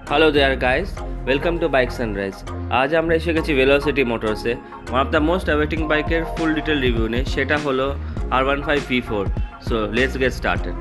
Hello there guys, welcome to Bike Sunrise. আজ আমরা এসে গেছি ভেলোসিটি মোটরসে one of the most awaiting বাইকের ফুল ডিটেল রিভিউ নিয়ে। সেটা হলো R15V4। So let's get started.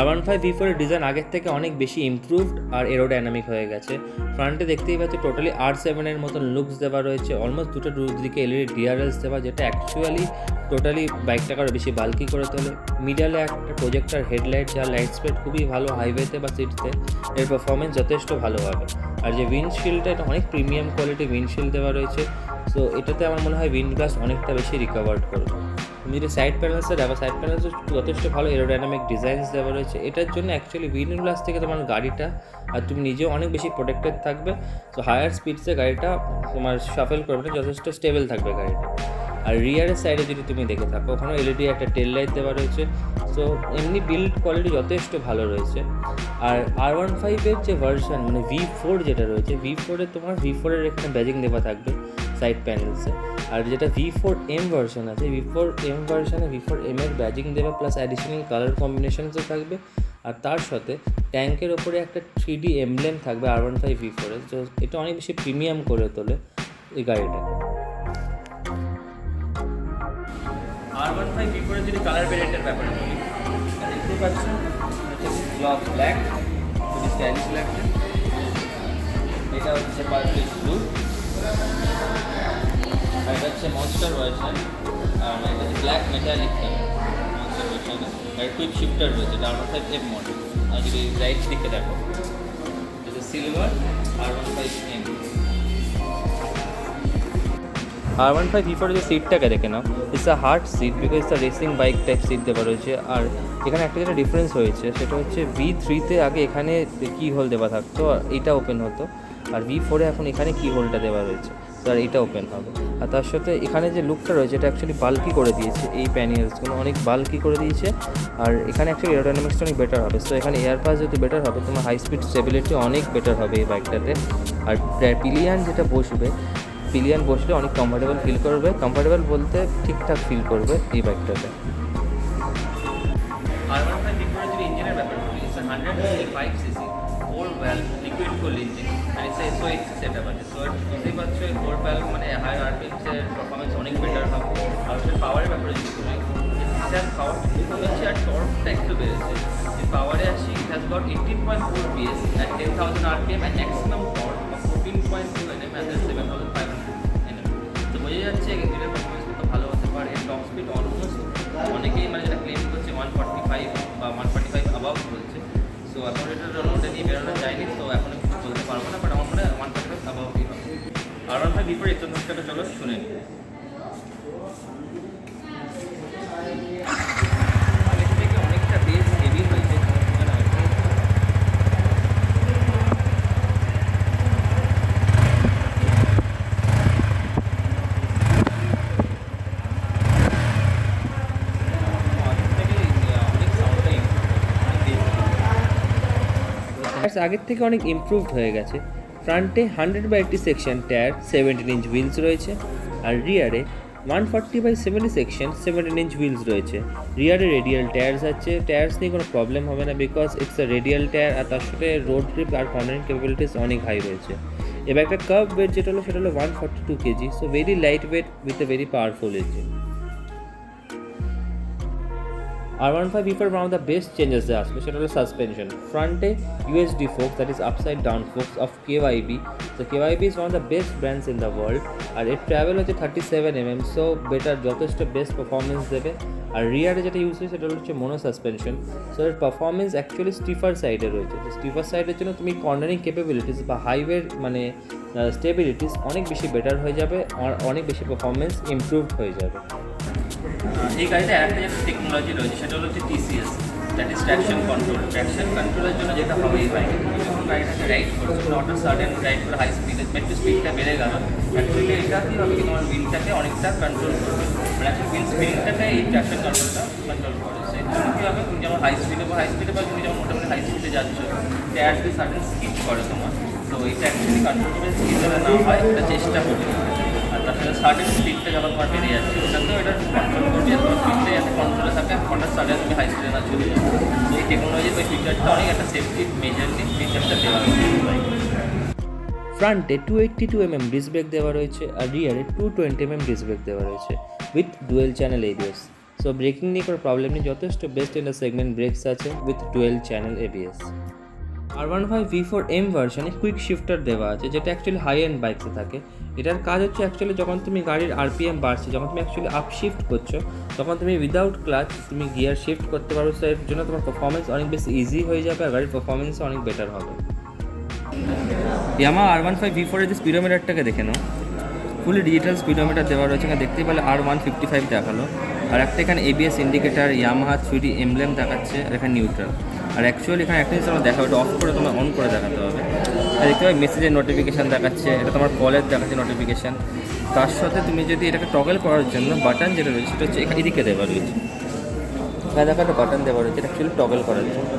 R15V4 এর ডিজাইন আগের থেকে অনেক বেশি ইমপ্রুভড আর এরোডাইনামিক হয়ে গেছে। ফ্রন্টে দেখতেই পাচ্ছি টোটালি R7 এর মতন লুকস দেওয়া রয়েছে, অলমোস্ট দুদিকে এলইডি ডিআরএলস দেওয়া, যেটা অ্যাকচুয়ালি টোটালি বাইকটাকে আরও বেশি বাল্কি করে তোলে। মিডলে একটা প্রজেক্টর হেডলাইট, যার লাইট স্পিড খুবই ভালো হাইওয়েতে বা সিটিতে, এর পারফরমেন্স যথেষ্ট ভালো হবে। আর যে উইন্ডশিল্ডটা, এটা অনেক প্রিমিয়াম কোয়ালিটি উইন্ডশিল্ড দেওয়া রয়েছে। সো এটাতে আমার মনে হয় উইন্ড ব্লাস্ট অনেকটা বেশি রিকভার করবে। তুমি যদি সাইড প্যানেলসে দেখো, সাইড প্যানেলসে যথেষ্ট ভালো এরোডাইনামিক ডিজাইনস দেওয়া রয়েছে। এটার জন্য অ্যাকচুয়ালি উইন্ড ব্লাস্ট থেকে তোমার গাড়িটা আর তুমি নিজেও অনেক বেশি প্রোটেক্টেড থাকবে। সো হায়ার স্পিডসে গাড়িটা তোমার শাফেল করবে না, যথেষ্ট স্টেবল থাকবে গাড়িটা। আর রিয়ারের সাইডে যদি তুমি দেখে থাকো, ওখানেও এলইডি একটা টেল লাইট দেওয়া রয়েছে। সো এমনি বিল্ড কোয়ালিটি যথেষ্ট ভালো রয়েছে। আর R15 যে ভার্সন মানে V4 যেটা রয়েছে, V4 তোমার V4 এখানে ব্যাজিং দেওয়া থাকবে সাইড প্যানেলসে। আর যেটা V4M ভার্সন আছে, V4M ভার্সনে V4M এর ব্যাজিং দেওয়া প্লাস অ্যাডিশনাল কালার কম্বিনেশনসও থাকবে। আর তার সাথে ট্যাঙ্কের ওপরে একটা 3D এমব্লেম থাকবে R15V4 এর। তো এটা অনেক বেশি প্রিমিয়াম করে তোলে এই গাড়িটা। R15V4 এর যদি কালার ভ্যারিয়েন্টের ব্যাপারে বলি, দেখতে পাচ্ছেন গ্লস ব্ল্যাক, খুবই স্টাইলিশ লাগছে। এটা হচ্ছে পার্পলিশ ব্লু, আর এটা হচ্ছে মনস্টার ভার্সন। আর এটা হচ্ছে ব্ল্যাক মেটালিক মনস্টার ভার্সনে। আর কুইক শিফটার রয়েছে, এটা R15M মডেল। আর যদি রাইট দিকে দেখো, এটা সিলভার R15M। R15V4 যে সিটটাকে দেখে নাও, it's a hard seat because it's a racing bike type seat দেওয়া রয়েছে। আর এখানে একটা যেটা ডিফারেন্স হয়েছে সেটা হচ্ছে V3-তে আগে এখানে কি হোল দেওয়া থাকতো আর এটা ওপেন হতো, আর V4-এ এখন এখানে কি হোলটা দেওয়া রয়েছে, তো আর এটা ওপেন হবে। আর তার সাথে এখানে যে লুকটা রয়েছে এটা অ্যাকচুয়ালি বাল্কি করে দিয়েছে, এই প্যানেলসগুলো অনেক বাল্কি করে দিয়েছে। আর এখানে অ্যাকচুয়ালি এরোডাইনামিক্সটা অনেক বেটার হবে। সো এখানে এয়ার পাস যদি বেটার হবে, তোমার হাই স্পিড স্টেবিলিটি অনেক বেটার হবে এই বাইকটাতে। আর পিলিয়ান যেটা বসবে, পিলিয়ান বসলে অনেক কমফোর্টেবল ফিল করবে। কমফোর্টেবল বলতে ঠিকঠাক ফিল করবে এই বাইকটাতে। R15V4 যদি ইঞ্জিনের ব্যাপার বলি, it's 125cc 4 valve liquid cool engine, আর ইটস SOHC সেটআপ আছে। সো বুঝতেই পারছো, 4 valve মানে হাই আরপিএমস এর পারফরমেন্স অনেক বেটার হবে। আর হচ্ছে পাওয়ারের ব্যাপারে যদি বলি, ইটস পাওয়ার কমেছে আর টর্কটা একটু বেড়েছে। যে পাওয়ারে আসি, it has got 18.4 PS at 10,000 RPM and maximum torque of 14.2 Nm at 7,500 Nm। তো বোঝা যাচ্ছে এটার পারফরমেন্স কত ভালো হতে পারে। এর টপ স্পিড অলমোস্ট অনেকেই মানে যেটা ক্লেম করছে 145 বা 145 অ্যাবাভ বলছে। সো এখন এটার জন্য ওটা নিয়ে বেরোনো যায়নি, তো এখন কিছু বলতে পারবো না, বাট আমার মনে হয় 145 অ্যাবাভই হবে। R15V4 এর ইঞ্জিনটা চলো শুনে নিই। আগের থেকে অনেকটা বেশ হেভি হয়েছে। আগের থেকে অনেক ইমপ্রুভড হয়ে গেছে। ফ্রন্টে 100/80 সেকশন টায়ার 17 ইঞ্চ হুইলস রয়েছে, আর রিয়ারে 140/70 সেকশন 17 ইঞ্চ হুইলস রয়েছে। রিয়ারে রেডিয়াল টায়ার্স আছে, টায়ার্স নিয়ে কোনো প্রবলেম হবে না because it's a radial tyre. আর তার সাথে রোড গ্রিপ আর কর্নারিং ক্যাপাবিলিটিস অনেক হাই রয়েছে। এবার একটা কার্ভ ওয়েট যেটা হলো সেটা হলো 142 kg, so very light weight with a very powerful engine. R15V4 one of the best changes they আসবে সেটা হলো সাসপেনশন। ফ্রন্টে USD forks, that is upside down forks of KYB. So KYB is one of the best brands in the world. আর এর travel হচ্ছে 37 mm, so better, যথেষ্ট best performance দেবে। আর রিয়ারে যেটা use হচ্ছে সেটা হচ্ছে মোনো সাসপেনশন। সো এর পারফরমেন্স অ্যাকচুয়ালি স্টিফার সাইডে রয়েছে। তো স্টিফার সাইডের জন্য তুমি কর্নারিং ক্যাপাবিলিটিস বা হাইওয়ে মানে স্টেবিলিটিস অনেক বেশি বেটার হয়ে যাবে, আর অনেক বেশি পারফরমেন্স ইমপ্রুভড হয়ে যাবে। এই গাড়িতে একটা যেটা টেকনোলজি রয়েছে সেটা হচ্ছে TCS। That is traction control. Traction কন্ট্রোলের জন্য যেটা হবে এই বাইকে তুমি যখন গাড়িটাকে রাইড করছো নট আ সাডেন রাইড করে হাই স্পিডে একটু স্পিডটা বেড়ে গেল, অ্যাকচুয়ালি এটা কী হবে কি তোমার হুইলটাকে অনেকটা কন্ট্রোল করবে, মানে অ্যাকচুয়ালি হুইল স্পিডটাকে এই ট্র্যাকশন কন্ট্রোলটা কন্ট্রোল করে। সেই জন্য কী হবে তুমি যেমন হাই স্পিডে বা তুমি যেমন মোটামুটি হাই স্পিডে যাচ্ছ ট্যাট দিয়ে সাডেন স্কিপ করে তোমার, তো এইটা অ্যাকচুয়ালি কন্ট্রোল করে স্কিপ যাতে না হয় এটা চেষ্টা করবে। আর তার সাথে সাডেন স্পিডটা যখন তোমার বেড়ে যাচ্ছে ওটাতেও এটা কন্ট্রোল করবে, তোমার স্পিডটা যাতে কন্ট্রোলে থাকে হঠাৎ সাডেন তুমি হাই স্পিডে না চলে যাবে। তো এই টেকনোলজির ওই ফিচারটা অনেক একটা সেফটি মেজারলি ফিচারটা দেওয়া হয়েছে। ফ্রন্টে 282 ডিস্ক ব্রেক দেওয়া রয়েছে আর রিয়ারে 220 ডিস্ক ব্রেক দেওয়া রয়েছে with dual channel ABS. So breaking নিয়ে কোনো প্রবলেম নেই, যথেষ্ট বেস্ট ইন দ্য সেগমেন্ট ব্রেকস আছে with dual channel ABS. R15 V4M ভার্সনে কুইক শিফটার দেওয়া আছে যেটা অ্যাকচুয়ালি হাই এন্ড বাইকসে থাকে। এটার কাজ হচ্ছে অ্যাকচুয়ালি যখন তুমি গাড়ির RPM বাড়ছে, যখন তুমি অ্যাকচুয়ালি আপ শিফট করছো তখন তুমি উইদাউট ক্লাচ তুমি গিয়ার শিফট করতে পারো, সো এর জন্য তোমার পারফরমেন্স অনেক বেশি ইজি হয়ে যাবে আর গাড়ির পারফরমেন্স অনেক বেটার হবে। ইয়ামাহা R15 V4 এর যে স্পিডোমিটারটাকে দেখে নাও, ফুলি ডিজিটাল স্পিডোমিটার দেওয়া রয়েছে। এখানে দেখতেই পেলে R155 দেখালো, আর একটা এখানে ABS indicator, Yamaha 3D emblem দেখাচ্ছে, আর এখানে নিউট্রাল। আর অ্যাকচুয়ালি এখানে একটা জিনিস তোমার দেখা, ওটা অফ করে তোমার অন করে দেখাতে হবে। আর দেখতে পাবে মেসেজের নোটিফিকেশান দেখাচ্ছে, এটা তোমার কলের দেখাচ্ছে নোটিফিকেশান। তার সাথে তুমি যদি এটাকে টগল করার জন্য বাটন যেটা রয়েছে সেটা হচ্ছে এদিকে দেওয়া রয়েছে, এখানে দেখো একটা বাটন দেওয়া রয়েছে, এটা অ্যাকচুয়ালি টগল করার জন্য।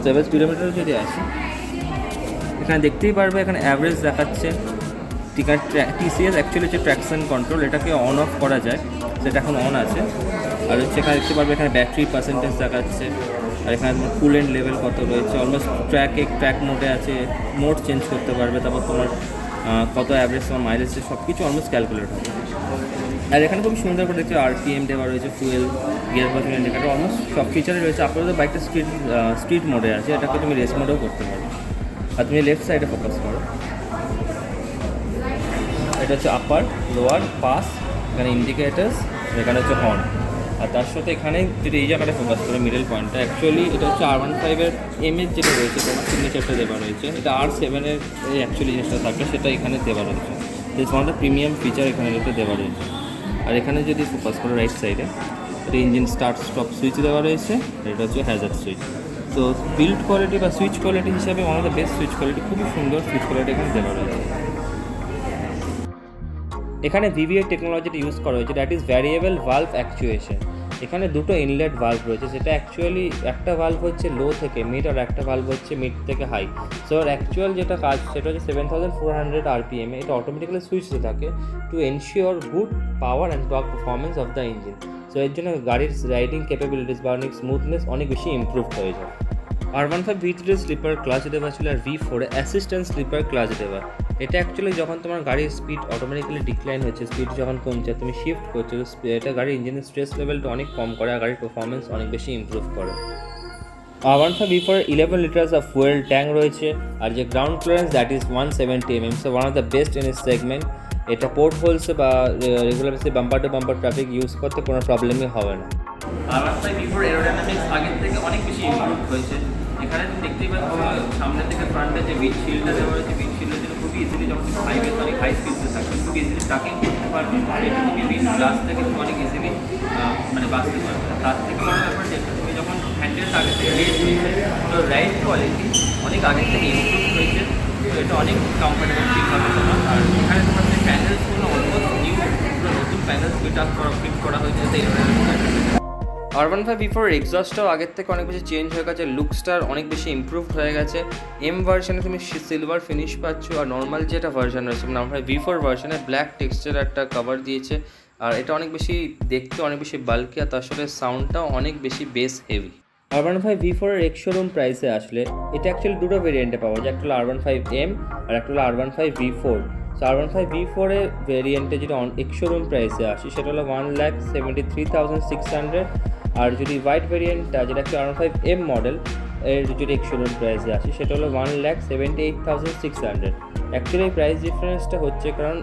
তো এবার স্পিডোমিটার যদি আসি এখানে দেখতেই পারবে এখানে অ্যাভারেজ দেখাচ্ছে। ঠিক আছে, TCS অ্যাকচুয়ালি হচ্ছে ট্র্যাকশন কন্ট্রোল, এটাকে অন অফ করা যায়, সেটা এখন অন আছে। আর হচ্ছে এখানে দেখতে পারবে এখানে ব্যাটারি পার্সেন্টেজ দেখাচ্ছে, আর এখানে তোমার কুলেন্ট লেভেল কত রয়েছে, অলমোস্ট ট্র্যাক মোডে আছে, মোড চেঞ্জ করতে পারবে, তারপর তোমার কত অ্যাভারেজ তোমার মাইলেজ সব কিছু অলমোস্ট ক্যালকুলেট হবে। আর এখানে খুব সুন্দর করে দেখছি RPM দেওয়া রয়েছে, fuel, gear box indicator, almost সব ফিচারই রয়েছে। আপাতত বাইকটা স্ট্রিট মোডে আছে, এটাকে তুমি রেস মোডেও করতে পারো। আর তুমি লেফট সাইডে ফোকাস করো, এটা হচ্ছে আপার, লোয়ার, পাস, এখানে ইন্ডিকেটার্স, এখানে হচ্ছে হর্ন। আর তার সাথে এখানে যদি এই জায়গাটা ফোকাস করে মিডল পয়েন্টটা, অ্যাকচুয়ালি এটা হচ্ছে R15 এর এমএস যেটা রয়েছে তোমার সিগনেচারটা দেওয়া রয়েছে, এটা R7 এর অ্যাকচুয়ালি জিনিসটা থাকে সেটা এখানে দেওয়া রয়েছে। This one the premium feature এখানে দেওয়া রয়েছে। আর এখানে যদি ফোকাস করো রাইট সাইডে, এটা ইঞ্জিন স্টার্ট স্টপ সুইচ দেওয়া রয়েছে, এটা হচ্ছে হ্যাজার্ড সুইচ। তো বিল্ড কোয়ালিটি বা সুইচ কোয়ালিটি হিসাবে one of the best switch quality, খুবই সুন্দর সুইচ কোয়ালিটি এখানে দেওয়া রয়েছে। এখানে VVA টেকনোলজিটা ইউজ করা হয়েছে, that is variable valve actuation. এখানে দুটো ইনলেট ভালভ রয়েছে, সেটা অ্যাকচুয়ালি একটা ভালভ হচ্ছে লো থেকে মিড আর একটা ভালভ হচ্ছে মিড থেকে হাই। সো আর অ্যাকচুয়াল যেটা কাজ সেটা হচ্ছে 7400 RPM এটা অটোমেটিক্যালি সুইচ হতে থাকে to ensure good power and torque performance of the engine. So এর জন্য গাড়ির রাইডিং ক্যাপাবিলিটিস বা অনেক স্মুথনেস অনেক বেশি ইমপ্রুভ হয়ে যায়। R15 V3 স্লিপার ক্লাচ দেওয়া ছিল, আর V4 অ্যাসিস্ট্যান্ট স্লিপার ক্লাচ দেওয়া। এটা অ্যাকচুয়ালি যখন তোমার গাড়ির স্পিড অটোমেটিক্যালি ডিক্লাইন হচ্ছে, স্পিড যখন কমছে তুমি শিফট করছো, এটা গাড়ির ইঞ্জিনের স্ট্রেস লেভেলটা অনেক কম করে আর গাড়ির পারফরমেন্স অনেক বেশি ইমপ্রুভ করে। R15 V4 11 litres of fuel tank রয়েছে, আর যে ground clearance that is 170 mm, so one of the best in is segment. এটা পোর্ট হোলসে বা রেগুলার বেসে bumper to bumper traffic use করতে কোনো প্রবলেমই হবে না। R15 V4 এরোডাইনামিক্স আগের থেকে অনেক বেশি ইমপ্রুভ হয়েছে। এখানে তুমি দেখতেই পাচ্ছ সামনের থেকে ফ্রন্টে যে উইন্ডশিল্ডটা দেওয়া রয়েছে, উইন্ডশিল্ডের জন্য খুবই ইজিলি যখন তুমি হাইওয়ে অনেক হাই স্পিডে থাকবে খুব ইজিলি ট্রাকিং করতে পারবে, এটা তুমি উইন্ড ব্লাস্ট থেকে তুমি অনেক ইজিলি মানে বাঁচতে পারবে। তার থেকে বড় ব্যাপার যেটা তুমি যখন হ্যান্ডেল আগে থেকে রেস হয়েছে, তো রাইড কোয়ালিটি অনেক আগের থেকে ইমপ্রুভ হয়েছে, তো এটা অনেক কমফোর্টেবল ফিল হবে তোমার। আর এখানে তোমার যে প্যানেলসগুলো অলমোস্ট নিউ, পুরো নতুন প্যানেলস ফিট করা হয়েছে R15 V4 এক্সস্টটাও আগের থেকে অনেক বেশি চেঞ্জ হয়ে গেছে, লুকসটার অনেক বেশি ইমপ্রুভ হয়ে গেছে। এম ভার্সনে তুমি সিলভার ফিনিশ পাচ্ছ, আর নর্মাল যেটা ভার্সন রয়েছে মানে R15 V4 ভার্সনে ব্ল্যাক টেক্সচার একটা কভার দিয়েছে, আর এটা অনেক বেশি দেখতে অনেক বেশি বাল্কি, আর তার সাথে সাউন্ডটাও অনেক বেশি বেস হেভি। R15 V4 এর এক্স শোরুম প্রাইসে আসলে এটা অ্যাকচুয়ালি দুটো ভেরিয়েন্টে পাওয়া যায়, একটা হলো R15M আর একটা হলো R15 V4। So R15 V4 এর ভেরিয়েন্টে যেটা এক্স শোরুম প্রাইসে আসে সেটা হলো 1,73,600, আর যদি হোয়াইট ভেরিয়েন্টটা যেটা একটা R15M মডেল এর যদি এক্স শোরুম প্রাইসে আসে সেটা হলো 1,78,600। অ্যাকচুয়ালি প্রাইস ডিফারেন্সটা হচ্ছে কারণ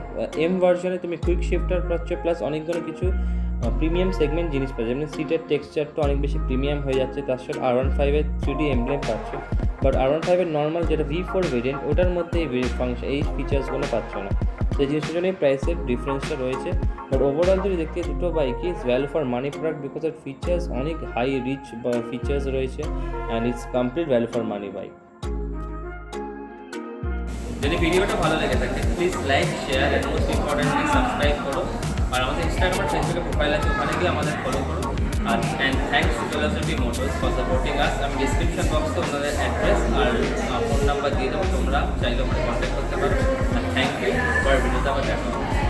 এম ভার্সনে তুমি কুইক শিফটার পাচ্ছ, প্লাস অনেকগুলো কিছু প্রিমিয়াম সেগমেন্ট জিনিস পাচ্ছে, যেমন সিটের টেক্সচারটা অনেক বেশি প্রিমিয়াম হয়ে যাচ্ছে, তার সাথে R15 এর 3D এমব্লেম পাচ্ছ। বাট R15 এর নর্মাল যেটা V4 ভেরিয়েন্ট ওটার মধ্যে এই ফিচার্সগুলো পাচ্ছ না, সেই জিনিসটার জন্য প্রাইসের ডিফারেন্সটা রয়েছে। বাট ওভারঅল যদি দেখতে দুটো বাইকই is value for money product because এর ফিচার্স অনেক হাই রিচ ফিচার্স রয়েছে and it's complete value for money bike. যদি ভিডিওটা ভালো লেগে থাকে please like share and most importantly subscribe করো। আর আমাদের ইনস্টাগ্রাম আর ফেসবুকে প্রোফাইল আছে, ওখানে গিয়ে আমাদের ফলো করো। আর and thanks to Velocity Motors for supporting us. আমি ডিসক্রিপশন বক্সে ওনাদের অ্যাড্রেস আর ফোন নাম্বার দিয়ে দেবো, তোমরা চাইলে ওখানে কন্ট্যাক্ট করতে পারো। আর থ্যাংক ইউ, পরের ভিডিওতে আবার দেখা হবে।